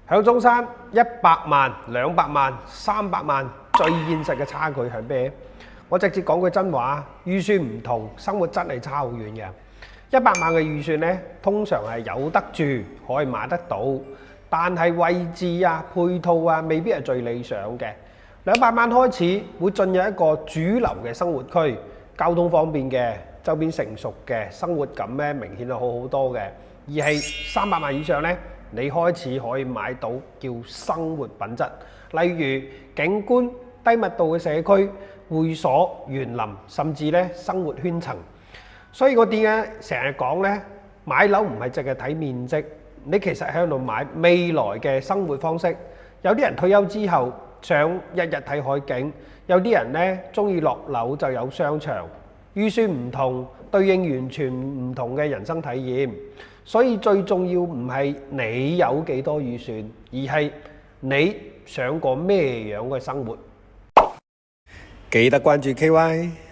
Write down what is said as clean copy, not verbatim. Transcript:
響中山100萬、200萬、300萬最現實嘅差距係咩？我直接講句真話，預算唔同，生活真係差好遠嘅。100萬嘅預算呢，通常係有得住，可以買得到，但係位置啊、配套啊，未必係最理想嘅。200萬開始會進入一個主流嘅生活區，交通方便嘅，周邊成熟嘅，生活感呢明顯係好好多嘅。而係300萬以上呢，你開始可以買到叫生活品質，例如景觀、低密度嘅社區、會所、園林，甚至咧生活圈層。所以我點解成日講呢？買樓唔係淨係睇面積，你其實喺度買未來嘅生活方式。有啲人退休之後想日日睇海景，有啲人呢中意落樓就有商場。預算唔同，對應完全唔同嘅人生體驗。所以最重要唔係你有幾多預算，而係你想過咩樣嘅生活。記得關注KY。